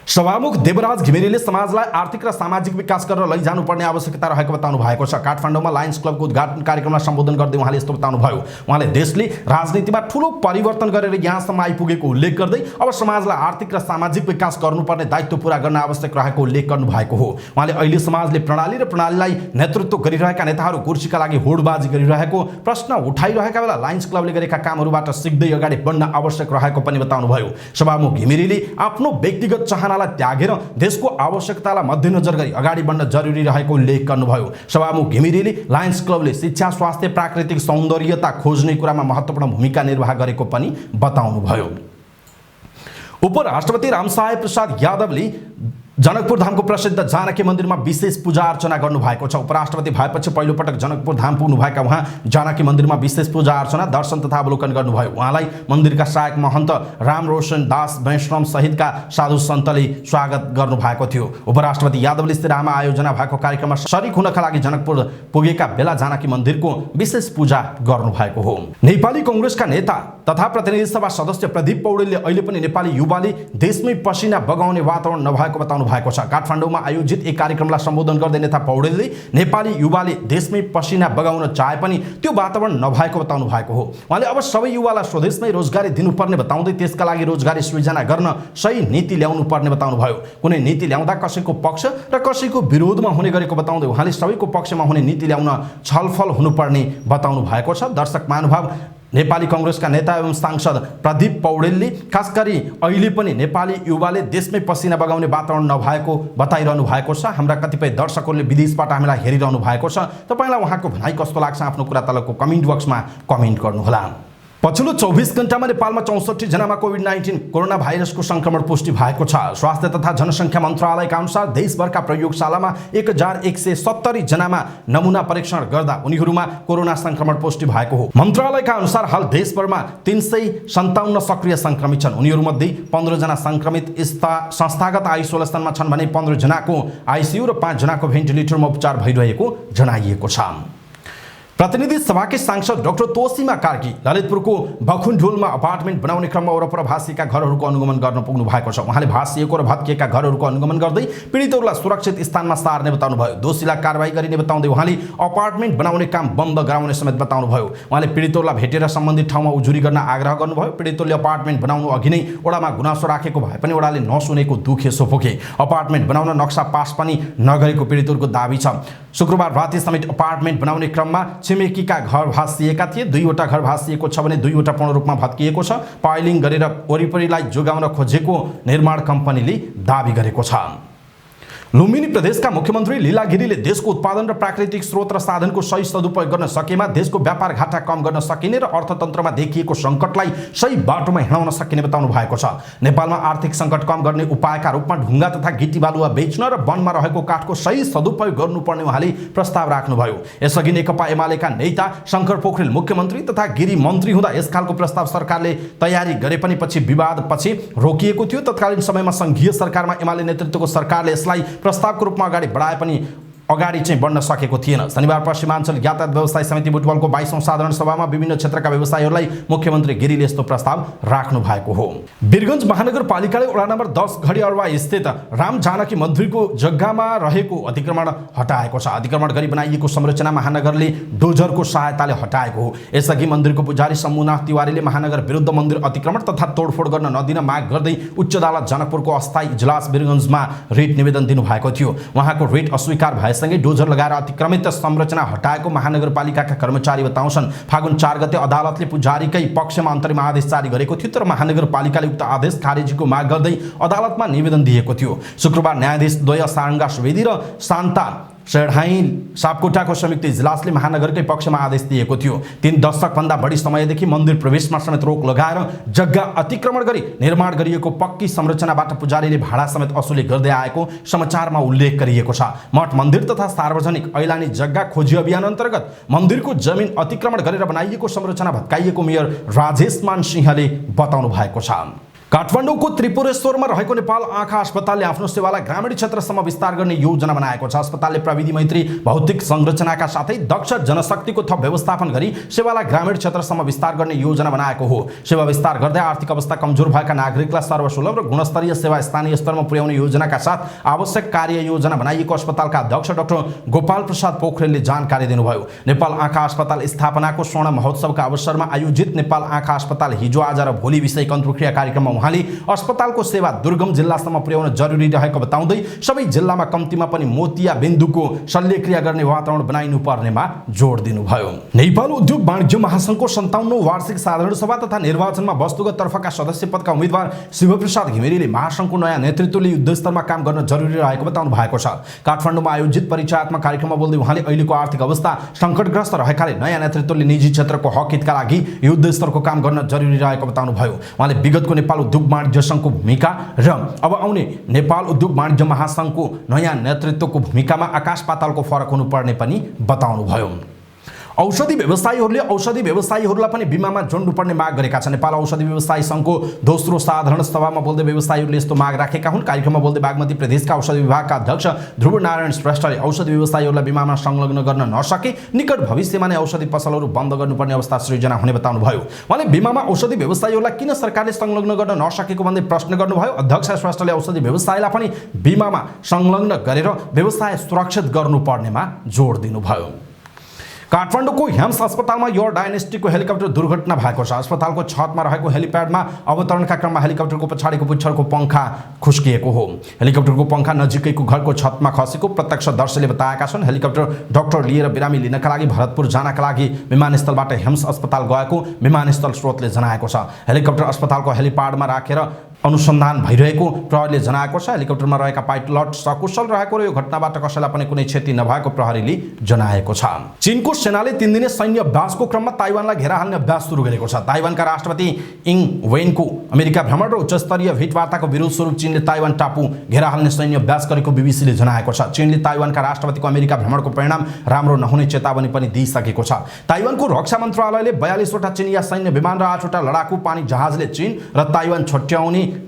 सभामुख देवराज घिमिरेले समाजलाई आर्थिक र सामाजिक विकास गरेर लैजानुपर्ने आवश्यकता रहेको बताउनु भएको छ। काठमाडौँमा लायन्स क्लबको उद्घाटन कार्यक्रमलाई सम्बोधन गर्दै उहाँले यस्तो बताउनुभयो। उहाँले देशले राजनीतिमा ठूलो परिवर्तन गरेर यहाँसम्म आइपुगेको उल्लेख गर्दै अब समाजलाई आर्थिक र सामाजिक विकास गर्नुपर्ने दायित्व पूरा गर्न आवश्यक रहेको उल्लेख गर्नुभएको हो। उहाँले अहिले समाजले प्रणाली र प्रणालीलाई नेतृत्व गरिरहेका नेताहरू कुर्सीका लागि होडबाजी गरिरहेको प्रश्न उठाइरहेका बेला लायन्स क्लबले गरेका कामहरूबाट सिक्दै अगाडि बढ्न आवश्यक रहेको पनि बताउनुभयो। सभामुख घिमिरेले आफ्नो व्यक्तिगत चाहना त्यागेर देशको आवश्यकतालाई मध्यनजर गरी अगाडि बढ्न जरुरी रहेको उल्लेख गर्नुभयो। सभामुख घिमिरेले लायन्स क्लबले शिक्षा, स्वास्थ्य, प्राकृतिक सौन्दर्यता खोज्ने कुरामा महत्त्वपूर्ण भूमिका निर्वाह गरेको पनि बताउनुभयो। उपराष्ट्रपति रामसहाय प्रसाद यादवले जनकपुर धामको प्रसिद्ध जानकी मन्दिरमा विशेष पूजा अर्चना गर्नुभएको छ। उपराष्ट्रपति भएपछि पहिलोपटक जनकपुर धाम पुग्नुभएका उहाँ जानकी मन्दिरमा विशेष पूजा अर्चना, दर्शन तथा अवलोकन गर्नुभयो। उहाँलाई मन्दिरका सहायक महन्त रामरोशन दास वैष्णव सहितका साधु सन्तले स्वागत गर्नुभएको थियो। उपराष्ट्रपति यादवले श्रीराममा आयोजना भएको कार्यक्रममा शरीक हुनका लागि जनकपुर पुगेका बेला जानकी मन्दिरको विशेष पूजा गर्नुभएको हो। नेपाली कांग्रेसका नेता तथा प्रतिनिधि सभा सदस्य प्रदीप पौडेलले अहिले पनि नेपाली युवाले देशमै पसिना बगाउने वातावरण नभएको बताउनु भएको छ। काठमाडौँमा आयोजित एक कार्यक्रमलाई सम्बोधन गर्दै नेता पौडेलले नेपाली युवाले देशमै पसिना बगाउन चाहे पनि त्यो वातावरण नभएको बताउनु भएको हो। उहाँले अब सबै युवालाई स्वदेशमै रोजगारी दिनुपर्ने बताउँदै त्यसका लागि रोजगारी सृजना गर्न सही नीति ल्याउनु पर्ने बताउनुभयो। कुनै नीति ल्याउँदा कसैको पक्ष र कसैको विरोधमा हुने गरेको बताउँदै उहाँले सबैको पक्षमा हुने नीति ल्याउन छलफल हुनुपर्ने बताउनु भएको छ। दर्शक महानुभाव, नेपाली कांग्रेसका नेता एवं सांसद प्रदीप पौडेलले खास गरी अहिले पनि नेपाली युवाले देशमै पसिना बगाउने वातावरण नभएको बताइरहनु भएको छ। हाम्रा कतिपय दर्शकहरूले विदेशबाट हामीलाई हेरिरहनु भएको छ। तपाईलाई उहाँको भनाइ कस्तो लाग्छ आफ्नो कुरा तलको कमेन्ट बक्समा कमेन्ट गर्नुहोला। पछिल्लो 24 घण्टामा नेपालमा 64 जनामा कोभिड-19 कोरोना भाइरसको संक्रमण पुष्टि भएको छ। स्वास्थ्य तथा जनसङ्ख्या मन्त्रालयका अनुसार देशभरका प्रयोगशालामा 1170 जनामा नमुना परीक्षण गर्दा उनीहरूमा कोरोना संक्रमण पुष्टि भएको हो। मन्त्रालयका अनुसार हाल देशभरमा 357 सक्रिय संक्रमित छन्। उनीहरूमध्ये 15 जना संक्रमित संस्थागत आइसोलेसनमा छन् भने 15 जनाको आइसियु र 5 जनाको भेन्टिलेटरमा उपचार भइरहेको जनाइएको छ। प्रतिनिधि सभाकै सांसद डाक्टर तोसीमा कार्की ललितपुरको बखुन्ढोलमा अपार्टमेन्ट बनाउने क्रममा वरपर भाँसिएका घरहरूको अनुगमन गर्न पुग्नु भएको छ। उहाँले भाँसिएको र भत्किएका घरहरूको अनुगमन गर्दै पीडितहरूलाई सुरक्षित स्थानमा सार्ने बताउनुभयो। दोषीलाई कारबाही गरिने बताउँदै उहाँले अपार्टमेन्ट बनाउने काम बन्द गराउने समेत बताउनुभयो। उहाँले पीडितहरूलाई भेटेर सम्बन्धित ठाउँमा उजुरी गर्न आग्रह गर्नुभयो। पीडितहरूले अपार्टमेन्ट बनाउनु अघि नै ओडामा गुनासो राखेको भए पनि ओडाले नसुनेको दुखेसो पोखे। अपार्टमेन्ट बनाउन नक्सा पास पनि नगरेको पीडितहरूको दाबी छ। शुक्रबार राति समेत अपार्टमेन्ट बनाउने क्रममा छिमेकीका घर भाँसिएका थिए। 2वटा घर भाँसिएको छ भने 2वटा पूर्ण रूपमा भत्किएको छ। पाइलिङ गरेर वरिपरिलाई जोगाउन खोजेको निर्माण कम्पनीले दाबी गरेको छ। लुम्बिनी प्रदेशका मुख्यमन्त्री लीला गिरीले देशको उत्पादन र प्राकृतिक स्रोत र साधनको सही सदुपयोग गर्न सकेमा देशको व्यापार घाटा कम गर्न सकिने र अर्थतन्त्रमा देखिएको सङ्कटलाई सही बाटोमा हिँडाउन सकिने बताउनु भएको छ। नेपालमा आर्थिक सङ्कट कम गर्ने उपायका रूपमा ढुङ्गा तथा गिटी बालुवा बेच्न र वनमा रहेको काठको सही सदुपयोग गर्नुपर्ने उहाँले प्रस्ताव राख्नुभयो। यसअघि नेकपा एमालेका नेता शङ्कर पोखरेल मुख्यमन्त्री तथा गिरी मन्त्री हुँदा यस खालको प्रस्ताव सरकारले तयारी गरे पनि पछि विवादपछि रोकिएको थियो। तत्कालीन समयमा सङ्घीय सरकारमा एमाले नेतृत्वको सरकारले यसलाई प्रस्तावको रूपमा अगाडि बढाए पनि अगाडि चाहिँ बढ्न सकेको थिएन। शनिबार पश्चिमाञ्चल यातायात व्यवसाय समिति बुटवलको 22औं साधारण सभामा विभिन्न क्षेत्रका व्यवसायीहरूलाई मुख्यमन्त्री गिरीले यस्तो प्रस्ताव राख्नु भएको हो। वीरगञ्ज महानगरपालिकाले वडा नम्बर 10 घडिअडवा स्थित राम जानकी मन्दिरको जग्गामा रहेको अतिक्रमण हटाएको छ। अतिक्रमण गरी बनाइएको संरचना महानगरले डोजरको सहायताले हटाएको हो। यसअघि मन्दिरको पुजारी शम्भुनाथ तिवारीले महानगर विरुद्ध मन्दिर अतिक्रमण तथा तोडफोड गर्न नदिन माग गर्दै उच्च अदालत जनकपुरको अस्थायी इजलास वीरगञ्जमा रिट निवेदन दिनुभएको थियो। उहाँको रिट अस्वीकार सँगै डोजर लगाएर अतिक्रमित संरचना हटाएको महानगरपालिकाका कर्मचारी बताउँछन्। फागुन 4 गते अदालतले पुजारीकै पक्षमा अन्तरिम आदेश जारी गरेको थियो, तर महानगरपालिकाले उक्त आदेश खारेजीको माग गर्दै अदालतमा निवेदन दिएको थियो। शुक्रबार न्यायाधीश द्वय सारङ्गा सुवेदी र शान्ता सेढाई सापकोटाको संयुक्त इजलासले महानगरकै पक्षमा आदेश दिएको थियो। 3 दशकभन्दा बढी समयदेखि मन्दिर प्रवेशमा समेत रोक लगाएर जग्गा अतिक्रमण गरी निर्माण गरिएको पक्की संरचनाबाट पुजारीले भाडा समेत असुली गर्दै आएको समाचारमा उल्लेख गरिएको छ। मठ मन्दिर तथा सार्वजनिक ऐलानी जग्गा खोजी अभियान अन्तर्गत मन्दिरको जमिन अतिक्रमण गरेर बनाइएको संरचना भत्काइएको मेयर राजेश मान सिंहले बताउनु भएको छ। काठमाडौँको त्रिपुरेश्वरमा रहेको नेपाल आँखा अस्पतालले आफ्नो सेवालाई ग्रामीण क्षेत्रसम्म विस्तार गर्ने योजना बनाएको छ। अस्पतालले प्रविधि मैत्री भौतिक संरचनाका साथै दक्ष जनशक्तिको थप व्यवस्थापन गरी सेवालाई ग्रामीण क्षेत्रसम्म विस्तार गर्ने योजना बनाएको हो। सेवा विस्तार गर्दै आर्थिक अवस्था कमजोर भएका नागरिकलाई सर्वसुलभ र गुणस्तरीय सेवा स्थानीय स्तरमा पुर्याउने योजनाका साथ आवश्यक कार्य योजना बनाइएको अस्पतालका अध्यक्ष डाक्टर गोपाल प्रसाद पोखरेलले जानकारी दिनुभयो। नेपाल आँखा अस्पताल स्थापनाको स्वर्ण महोत्सवका अवसरमा आयोजित नेपाल आँखा अस्पताल हिजो आज र भोलि विषय अन्तर्क्रिया कार्यक्रममा उहाँले अस्पतालको सेवा दुर्गम जिल्लासम्म पुर्याउन जरुरी रहेको बताउँदै सबै जिल्लामा कम्तीमा पनि मोतिया बिन्दुको शल्यक्रिया गर्ने वातावरण बनाइनु पर्नेमा जोड दिनुभयो। नेपाल उद्योग वाणिज्य महासंघको 57औं वार्षिक साधारण सभा तथा निर्वाचनमा वस्तुगत तर्फका सदस्य पदका उम्मेद्वार शिवप्रसाद घिमिरेले महासंघको नयाँ नेतृत्वले युद्धस्तरमा काम गर्न जरुरी रहेको बताउनु भएको छ। काठमाडौँमा आयोजित परिचयात्मक कार्यक्रममा बोल्दै उहाँले अहिलेको आर्थिक अवस्था संकटग्रस्त रहेकाले नयाँ नेतृत्वले निजी क्षेत्रको हक हितका लागि युद्धस्तरको काम गर्न जरुरी रहेको बताउनु भयो। उहाँले विगतको नेपाल उद्योग वाणिज्य संघको भूमिका र अब आउने नेपाल उद्योग वाणिज्य महासंघको नयाँ नेतृत्वको भूमिकामा आकाश पातालको फरक हुनुपर्ने पनि बताउनुभयो। औषधि व्यवसायीहरूलाई पनि बीमामा जोड्नुपर्ने माग गरेका छन्। नेपाल औषधि व्यवसायी संघको दोस्रो साधारण सभामा बोल्दै व्यवसायीहरूले यस्तो माग राखेका हुन्। कार्यक्रममा बोल्दै बागमती प्रदेशका औषधि विभागका अध्यक्ष ध्रुव नारायण श्रेष्ठले औषधि व्यवसायीहरूलाई बीमामा संलग्न गर्न नसके निकट भविष्यमा नै औषधि पसलहरू बन्द गर्नुपर्ने अवस्था सृजना हुने बताउनुभयो। उहाँले बीमामा औषधि व्यवसायीहरूलाई किन सरकारले संलग्न गर्न नसकेको भन्दै प्रश्न गर्नुभयो। अध्यक्ष श्रेष्ठले औषधि व्यवसायीलाई पनि बीमामा संलग्न गरेर व्यवसाय सुरक्षित गर्नुपर्नेमा जोड दिनुभयो। काठमाडौँको ह्याम्स अस्पतालमा योर डायनेस्टीको हेलिकप्टर दुर्घटना भएको छ। अस्पतालको छतमा रहेको हेलिप्याडमा अवतरणका क्रममा हेलिकप्टरको पछाडिको पुच्छरको पंखा खुस्किएको हो। हेलिकप्टरको पंखा नजिकैको घरको छतमा खसेको प्रत्यक्षदर्शीले बताएका छन्। हेलिकप्टर डाक्टर लिएर बिरामी लिनका लागि भरतपुर जानका लागि विमानस्थलबाट ह्याम्स अस्पताल गएको विमानस्थल स्रोतले जनाएको छ। हेलिकप्टर अस्पतालको हेलिप्याडमा राखेर अनुसन्धान भइरहेको प्रहरीले जनाएको छ। हेलिकप्टरमा रहेका पाइलट सकुशल रहेको र यो घटनाबाट कसैलाई पनि कुनै क्षति नभएको प्रहरीले जनाएको छ। चीनको सेनाले 3 दिने सैन्य अभ्यासको क्रममा ताइवानलाई घेरा हाल्ने अभ्यास सुरु गरेको छ। ताइवानका राष्ट्रपति इङ वेनको अमेरिका भ्रमण र उच्चस्तरीय भेटवार्ताको विरोध स्वरूप चीनले ताइवान टापु घेरा हाल्ने सैन्य अभ्यास गरेको बीबीसीले जनाएको छ। चीनले ताइवानका राष्ट्रपतिको अमेरिका भ्रमणको परिणाम राम्रो नहुने चेतावनी पनि दिइसकेको छ। ताइवानको रक्षा मन्त्रालयले 42 वटा चीनिया सैन्य विमान र 8 वटा लडाकु पानी जहाजले चीन र ताइवान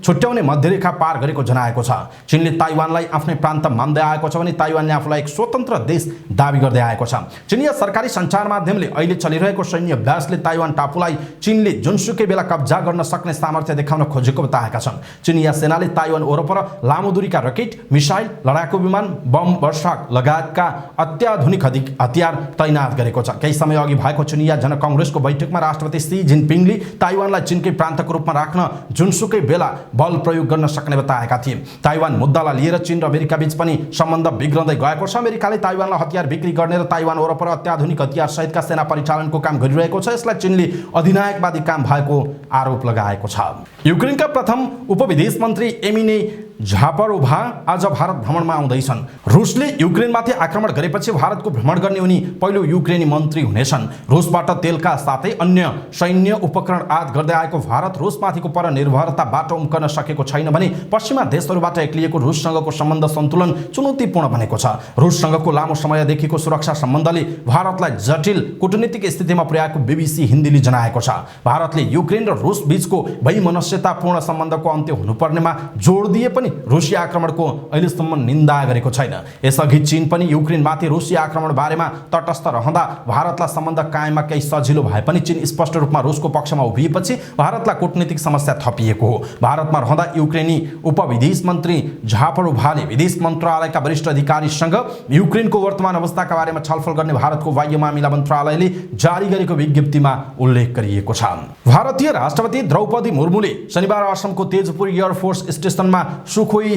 छुट्याउने मध्यरेखा पार गरेको जनाएको छ। चीनले ताइवानलाई आफ्नै प्रान्त मान्दै आएको छ भने ताइवानले आफूलाई एक स्वतन्त्र देश दाबी गर्दै आएको छ। चीनिया सरकारी सञ्चार माध्यमले अहिले चलिरहेको सैन्य अभ्यासले ताइवान टापुलाई चीनले जुनसुकै बेला कब्जा गर्न सक्ने सामर्थ्य देखाउन खोजेको बताएका छन्। चीनिया सेनाले ताइवान वरपर लामो दूरीका रकेट, मिसाइल, लडाकु विमान, बम वर्षा लगायतका अत्याधुनिक हतियार तैनात गरेको छ। केही समय अघि भएको चीनिया जनकङ्ग्रेसको बैठकमा राष्ट्रपति सी जिनपिङले ताइवानलाई चीनकै प्रान्तको रूपमा राख्न जुनसुकै बेला बल प्रयोग गर्न सक्ने बताएका थिए। ताइवान मुद्दालाई लिएर चीन र अमेरिका बीच पनि सम्बन्ध बिग्रँदै गएको छ। अमेरिकाले ताइवानलाई हतियार बिक्री गर्ने र ताइवान वरपर अत्याधुनिक हतियार सहितका सेना परिचालनको काम गरिरहेको छ। यसलाई चीनले अधिनायकवादी काम भएको आरोप लगाएको छ। युक्रेनका प्रथम उपविदेश मन्त्री एमिने झापरोभा आज भारत भ्रमणमा आउँदैछन्। रुसले युक्रेनमाथि आक्रमण गरेपछि भारतको भ्रमण गर्ने उनी पहिलो युक्रेनी मन्त्री हुनेछन्। रुसबाट तेलका साथै अन्य सैन्य उपकरण आयात गर्दै आएको भारत रुसमाथिको परनिर्भरताबाट उम्कन सकेको छैन भने पश्चिमा देशहरूबाट एक्लिएको रुससँगको सम्बन्ध सन्तुलन चुनौतीपूर्ण बनेको छ। रुससँगको लामो समयदेखिको सुरक्षा सम्बन्धले भारतलाई जटिल कूटनीतिक स्थितिमा पुर्याएको बीबीसी हिन्दीले जनाएको छ। भारतले युक्रेन र रुस बीचको वैमनस्यतापूर्ण सम्बन्धको अन्त्य हुनुपर्नेमा जोड दिए पनि रुसी आक्रमणको अहिलेसम्म निन्दा गरेको छैन। यसअघि चीन पनि युक्रेनमाथि रुसी आक्रमण बारेमा तटस्थ रहँदा भारतलाई सम्बन्ध कायममा केही सजिलो भए पनि चीन स्पष्ट रूपमा रुसको पक्षमा उभिएपछि भारतलाई कूटनीतिक समस्या थपिएको हो। भारतमा रहँदा युक्रेनी उपविदेश मन्त्री झापरोभाले विदेश मन्त्रालयका वरिष्ठ अधिकारीसँग युक्रेनको वर्तमान अवस्थाका बारेमा छलफल गर्ने भारतको बाह्य मामिला मन्त्रालयले जारी गरेको विज्ञप्तिमा उल्लेख गरिएको छ। भारतीय राष्ट्रपति द्रौपदी मुर्मुले शनिबार असमको तेजपुर एयरफोर्स स्टेसनमा सुखोई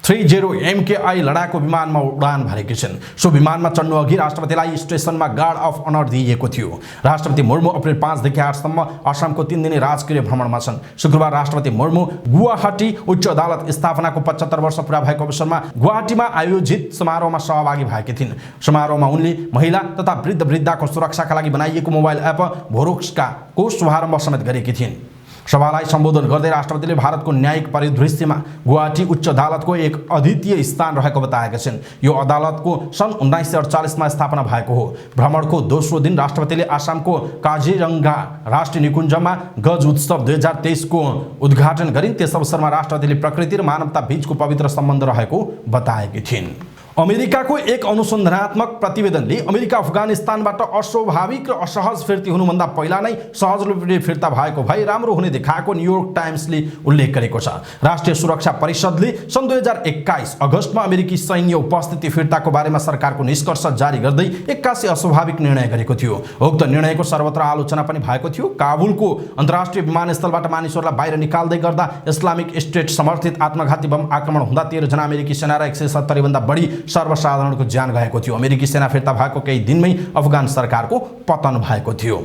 30 MKI लडाकु विमानमा उडान भरेकी छिन्। सो विमानमा चढ्नु अघि राष्ट्रपतिलाई स्टेसनमा गार्ड अफ अनर दिइएको थियो। राष्ट्रपति मुर्मु अप्रिल 5 देखि 8 सम्म असमको 3 दिने राजकीय भ्रमणमा छन्। शुक्रबार राष्ट्रपति मुर्मु गुवाहाटी उच्च अदालत स्थापनाको 75 वर्ष पूरा भएको अवसरमा गुवाहाटीमा आयोजित समारोहमा सहभागी भएकी थिइन्। समारोहमा उनले महिला तथा वृद्ध वृद्धाको सुरक्षाका लागि बनाइएको मोबाइल एप भोरोक्सको शुभारम्भ समेत गरेकी थिइन्। सभालाई सम्बोधन गर्दै राष्ट्रपतिले भारतको न्यायिक परिदृश्यमा गुवाहाटी उच्च अदालतको एक अद्वितीय स्थान रहेको बताएका छिन्। यो अदालतको सन् 1948 मा स्थापना भएको हो। भ्रमणको दोस्रो दिन राष्ट्रपतिले आसामको काजीरंगा राष्ट्रिय निकुञ्जमा गज उत्सव 2023 को उद्घाटन गरिन्। त्यस अवसरमा राष्ट्रपतिले प्रकृति र मानवता बीचको पवित्र सम्बन्ध रहेको बताएकी थिइन्। अमेरिकाको एक अनुसन्धानात्मक प्रतिवेदनले अमेरिका अफगानिस्तानबाट अस्वाभाविक र असहज फिर्ती हुनुभन्दा पहिला नै सहज रूपले फिर्ता भएको भए राम्रो हुने देखाएको न्युयोर्क टाइम्सले उल्लेख गरेको छ। राष्ट्रिय सुरक्षा परिषदले सन् 2021 अगस्तमा अमेरिकी सैन्य उपस्थिति फिर्ताको बारेमा सरकारको निष्कर्ष जारी गर्दै 81 अस्वाभाविक निर्णय गरेको थियो। उक्त निर्णयको सर्वत्र आलोचना पनि भएको थियो। काबुलको अन्तर्राष्ट्रिय विमानस्थलबाट मानिसहरूलाई बाहिर निकाल्दै गर्दा इस्लामिक स्टेट समर्थित आत्मघाती बम आक्रमण हुँदा 13 जना अमेरिकी सेना र 170 भन्दा बढी सर्वसाधारणको ज्यान गएको थियो। अमेरिकी सेना फिर्ता भएको केही दिनमै अफगान सरकारको पतन भएको थियो।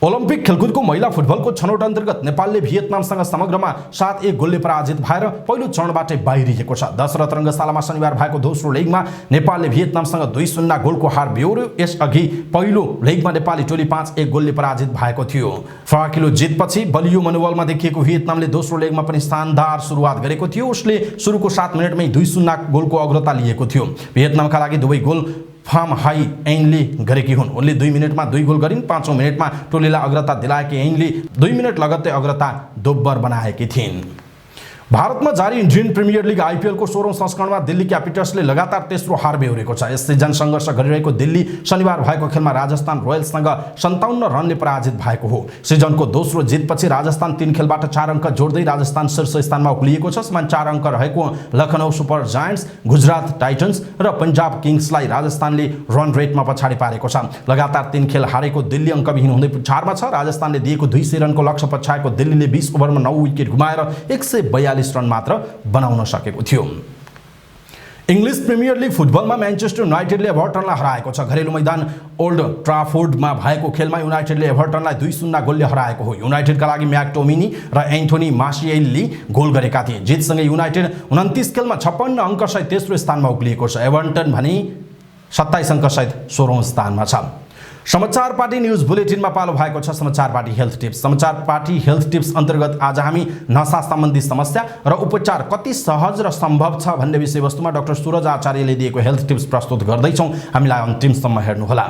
ओलम्पिक खेलकुदको महिला फुटबलको छनौट अन्तर्गत नेपालले भियतनामसँग समग्रमा 7-1 गोलले पराजित भएर पहिलो चरणबाटै बाहिरिएको छ। दशरथ रङ्गशालामा शनिबार भएको दोस्रो लेगमा नेपालले भियतनामसँग 2-0 गोलको हार बेहोर्यो। यसअघि पहिलो लेगमा नेपाली टोली 5-1 गोलले पराजित भएको थियो। फराकिलो जितपछि बलियो मनोबलमा देखिएको भियतनामले दोस्रो लेगमा पनि शानदार सुरुवात गरेको थियो। उसले सुरुको 7 मिनेटमै 2-0 गोलको अग्रता लिएको थियो। भियतनामका लागि दुवै गोल फार्म हाई एनले गरेकी हुन्। उनले 2 मिनेटमा 2 गोल गरिन्। 5औं मिनेटमा टोलीलाई अग्रता दिलाएकी एनले 2 मिनेट लगत्तै अग्रता दोब्बर बनाएकी थिइन्। भारतमा जारी इन्डियन प्रिमियर लिग आइपिएलको 16औं संस्करणमा दिल्ली क्यापिटल्सले लगातार तेस्रो हार बेहोरेको छ। यस सिजन सङ्घर्ष गरिरहेको दिल्ली शनिबार भएको खेलमा राजस्थान रोयल्ससँग 57 रनले पराजित भएको हो। सिजनको दोस्रो जितपछि राजस्थान 3 खेलबाट 4 अङ्क जोड्दै राजस्थान शीर्ष स्थानमा उक्लिएको छ। समान 4 अङ्क रहेको Lucknow super giants, Gujarat titans र पन्जाब किङ्सलाई राजस्थानले रन रेटमा पछाडि पारेको छ। लगातार 3 खेल हारेको दिल्ली अङ्कविहीन हुँदै 4मा छ। राजस्थानले दिएको 200 रनको लक्ष्य पछ्याएको दिल्लीले 20 ओभरमा 9 विकेट गुमाएर 142 रन मात्र बनाउन सकेको थियो। इङ्ग्लिस प्रिमियर लिग फुटबलमा म्यान्चेस्टर युनाइटेडले एभर्टनलाई हराएको छ। घरेलु मैदान ओल्ड ट्राफोर्डमा भएको खेलमा युनाइटेडले एभर्टनलाई 2-0 गोलले हराएको हो। युनाइटेडका लागि म्याकटोमिनी र एन्थोनी मार्सियलले गोल गरेका थिए। जितसँगै युनाइटेड 29 खेलमा 56 अङ्कसहित तेस्रो स्थानमा उक्लिएको छ। एभर्टन भने 27 अङ्कसहित 16औं स्थानमा छ। समाचार पार्टी न्यूज बुलेटिनमा पालो भएको छ समाचार पार्टी हेल्थ टिप्स। समाचार पार्टी हेल्थ टिप्स अन्तर्गत आज हामी नशा सम्बन्धी समस्या र उपचार कति सहज र सम्भव छ भन्ने विषयवस्तुमा डाक्टर सुरज आचार्यले दिएको हेल्थ टिप्स प्रस्तुत गर्दैछौँ। हामीलाई अन्तिमसम्म हेर्नुहोला।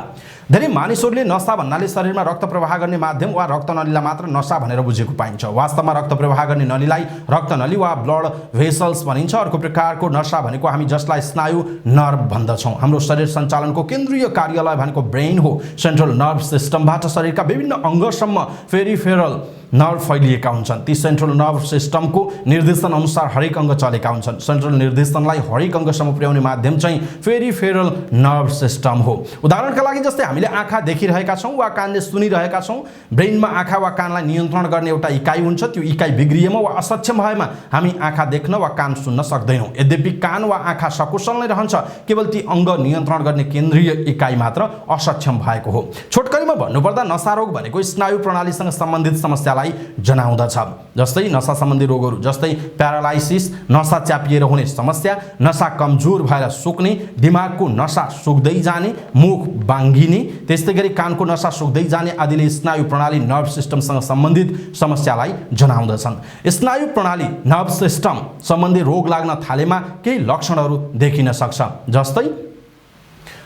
धेरै मानिसहरूले नशा भन्नाले शरीरमा रक्त प्रवाह गर्ने माध्यम वा रक्तनलीलाई मात्र नशा भनेर बुझेको पाइन्छ। वास्तवमा रक्त प्रवाह गर्ने नलीलाई रक्तनली वा ब्लड भेसल्स भनिन्छ। अर्को प्रकारको नशा भनेको हामी जसलाई स्नायु नर्भ भन्दछौँ। हाम्रो शरीर सञ्चालनको केन्द्रीय कार्यालय भनेको ब्रेन हो। सेन्ट्रल नर्भ सिस्टमबाट शरीरका विभिन्न अङ्गसम्म पेरिफेरल नर्भ फैलिएका हुन्छन्। ती सेन्ट्रल नर्भ सिस्टमको निर्देशन अनुसार हरेक अङ्ग चलेका हुन्छन्। सेन्ट्रल निर्देशनलाई हरेक अङ्गसम्म पुर्याउने माध्यम चाहिँ पेरिफेरल नर्भ सिस्टम हो। उदाहरणका लागि जस्तै हामीले आँखा देखिरहेका छौँ वा कानले सुनिरहेका छौँ। ब्रेनमा आँखा वा कानलाई नियन्त्रण गर्ने एउटा इकाइ हुन्छ। त्यो इकाइ बिग्रिएमा वा असक्षम भएमा हामी आँखा देख्न वा कान सुन्न सक्दैनौँ। यद्यपि कान वा आँखा सकुशल नै रहन्छ, केवल ती अङ्ग नियन्त्रण गर्ने केन्द्रीय इकाइ मात्र असक्षम भएको हो। छोटकरीमा भन्नुपर्दा नशारोग भनेको स्नायु प्रणालीसँग सम्बन्धित समस्यालाई जनाउँदछ। जस्तै नशा सम्बन्धी रोगहरू जस्तै प्यारालाइसिस, नशा च्यापिएर हुने समस्या, नशा कमजोर भएर सुक्ने, दिमागको नशा सुक्दै जाने, मुख बाङ्गिने, त्यस्तै गरी कानको नशा सुक्दै जाने आदिले स्नायु प्रणाली नर्भ सिस्टमसँग सम्बन्धित समस्यालाई जनाउँदछन्। स्नायु प्रणाली नर्भ सिस्टम सम्बन्धी रोग लाग्न थालेमा केही लक्षणहरू देखिन सक्छ। जस्तै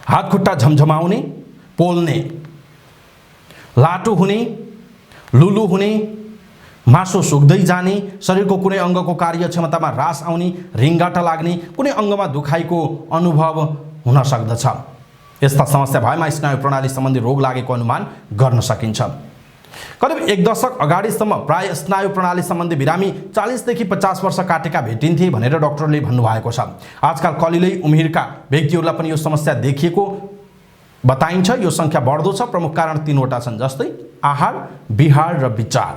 हात खुट्टा झमझमाउने, पोल्ने, लाटो हुने, लुलु हुने, मासु सुक्दै जाने, शरीरको कुनै अङ्गको कार्यक्षमतामा ह्रास आउने, रिङ्गाटा लाग्ने, कुनै अङ्गमा दुखाइको अनुभव हुन सक्दछ। यस्ता समस्या भएमा स्नायु प्रणाली सम्बन्धी रोग लागेको अनुमान गर्न सकिन्छ। करिब 1 दशक अगाडिसम्म प्राय स्नायु प्रणाली सम्बन्धी बिरामी 40 देखि 50 वर्ष काटेका भेटिन्थे भनेर डाक्टरले भन्नुभएको छ। आजकल कलिलै उमेरका व्यक्तिहरूलाई पनि यो समस्या देखिएको बताइन्छ। यो सङ्ख्या बढ्दो छ। प्रमुख कारण 3 वटा छन्, जस्तै आहार, विहार र विचार।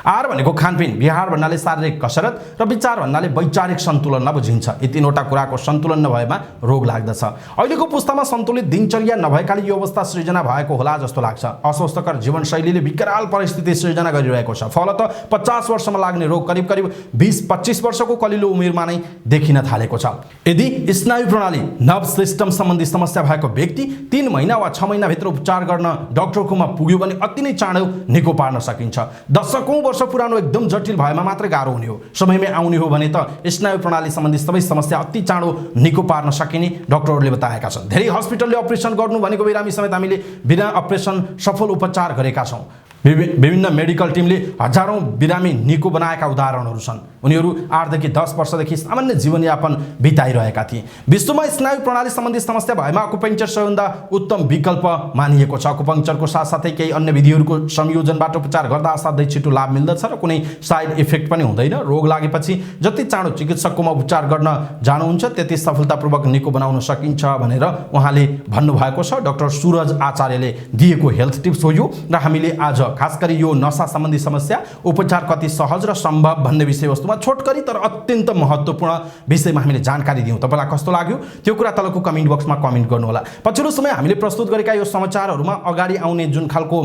आहार भनेको खानपिन, विहार भन्नाले शारीरिक कसरत र विचार भन्नाले वैचारिक सन्तुलनमा बुझिन्छ। यी तीनवटा कुराको सन्तुलन नभएमा रोग लाग्दछ। अहिलेको पुस्तामा सन्तुलित दिनचर्या नभएकाले यो अवस्था सृजना भएको होला जस्तो लाग्छ। अस्वस्थकर जीवनशैलीले विकराल परिस्थिति सृजना गरिरहेको छ। फलत 50 वर्षमा लाग्ने रोग करिब करिब 20-25 वर्षको कलिलो उमेरमा नै देखिन थालेको छ। यदि स्नायु प्रणाली नर्भ सिस्टम सम्बन्धी समस्या भएको व्यक्ति 3 महिना वा 6 महिनाभित्र उपचार गर्न डाक्टरकोमा पुग्यो भने अति नै चाँडो निको पार्न सकिन्छ। दशकौं वर्ष पुरानो एकदम जटिल भएमा मात्रै गाह्रो हुने हो। समयमै आउने हो भने त स्नायु प्रणाली सम्बन्धी सबै समस्या अति चाँडो निको पार्न सकिने डाक्टरहरूले बताएका छन्। धेरै हस्पिटलले अपरेसन गर्नु भनेको बिरामी समेत हामीले बिना अपरेसन सफल उपचार गरेका छौँ। विभिन्न मेडिकल टिमले हजारौं बिरामी निको बनाएका उदाहरणहरू छन्। उनीहरू 8 देखि 10 वर्षदेखि सामान्य जीवनयापन बिताइरहेका थिए। विश्वमा स्नायु प्रणाली सम्बन्धी समस्या भएमा अकुपङ्चर सबैभन्दा उत्तम विकल्प मानिएको छ। अकुपङ्चरको साथसाथै केही अन्य विधिहरूको संयोजनबाट उपचार गर्दा असाध्यै छिटो लाभ मिल्दछ र कुनै साइड इफेक्ट पनि हुँदैन। रोग लागेपछि जति चाँडो चिकित्सककोमा उपचार गर्न जानुहुन्छ त्यति सफलतापूर्वक निको बनाउन सकिन्छ भनेर उहाँले भन्नुभएको छ। डाक्टर सूरज आचार्यले दिएको हेल्थ टिप्स हो यो र हामीले आज खास गरी यो नशा सम्बन्धी समस्या उपचार कति सहज र सम्भव भन्ने विषयवस्तुमा छोटकरी तर अत्यन्त महत्त्वपूर्ण विषयमा हामीले जानकारी दियौँ। तपाईलाई कस्तो लाग्यो त्यो कुरा तलको कमेन्ट बक्समा कमेन्ट गर्नु होला। पछिल्लो समय हामीले प्रस्तुत गरेका यो समाचारहरूमा अगाडि आउने जुन खालको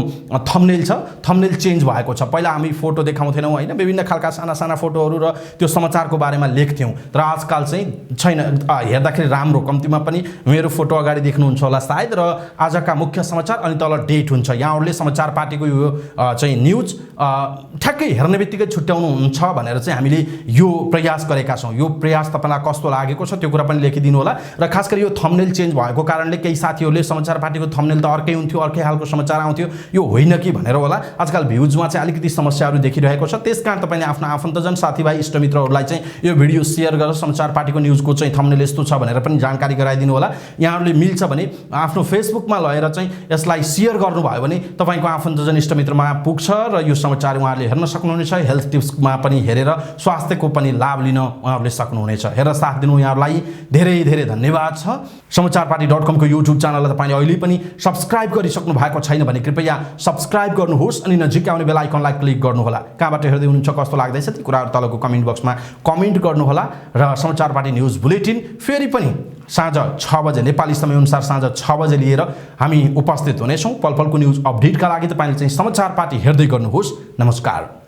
थम्बनेल छ, थम्बनेल चेन्ज भएको छ। पहिला हामी फोटो देखाउँथेनौँ हैन, विभिन्न खालका साना साना फोटोहरू र त्यो समाचारको बारेमा लेख्थ्यौँ। तर आजकल चाहिँ छैन, हेर्दाखेरि राम्रो कम्तीमा पनि मेरो फोटो अगाडि देख्नुहुन्छ होला सायद। र आजका मुख्य समाचार अनि तल डेट हुन्छ। यहाँहरूले समाचार पार्टीको यो चाहिँ न्युज ठ्याक्कै हेर्ने बित्तिकै छुट्याउनुहुन्छ भनेर चाहिँ हामीले यो प्रयास गरेका छौँ। यो प्रयास तपाईँलाई कस्तो लागेको छ त्यो कुरा पनि लेखिदिनु होला। र खास गरी यो थम्बनेल चेन्ज भएको कारणले केही साथीहरूले समाचार पार्टीको थम्बनेल त अर्कै हुन्थ्यो, अर्कै खालको समाचार आउँथ्यो, यो होइन कि भनेर होला। आजकल भ्युजमा चाहिँ अलिकति समस्याहरू देखिरहेको छ। त्यसकारण तपाईँले आफ्ना आफन्तजन, साथीभाइ, इष्टमित्रहरूलाई चाहिँ यो भिडियो सेयर गरेर समाचार पार्टीको न्युजको चाहिँ थम्बनेल यस्तो छ भनेर पनि जानकारी गराइदिनु होला। यहाँहरूले मिल्छ भने आफ्नो फेसबुकमा लगेर चाहिँ यसलाई सेयर गर्नुभयो भने तपाईँको आफन्तजन, इष्टमित्रमा पुग्छ र यो समाचार उहाँहरूले हेर्न सक्नुहुनेछ। हेल्थ टिप्समा पनि हेरेर स्वास्थ्यको पनि लाभ लिन उहाँहरूले सक्नुहुनेछ। हेरेर साथ दिनु यहाँहरूलाई धेरै धेरै धन्यवाद छ। समाचारपार्टी.com को युट्युब च्यानललाई तपाईँले अहिले पनि सब्स्क्राइब गरिसक्नु भएको छैन भने कृपया सब्स्क्राइब गर्नुहोस् अनि नजिकै आउने बेल आइकनलाई क्लिक गर्नुहोला। कहाँबाट हेर्दै हुनुहुन्छ, कस्तो लाग्दैछ ती कुराहरू तलको कमेन्ट बक्समा कमेन्ट गर्नुहोला। र समाचारपार्टी न्युज बुलेटिन फेरि पनि साँझ 6 बजे नेपाली समयअनुसार साँझ 6 बजे लिएर हामी उपस्थित हुनेछौँ। पल पलको न्युज अपडेटका लागि तपाईँले चाहिँ समाचार पार्टी हेर्दै गर्नुहोस्। नमस्कार।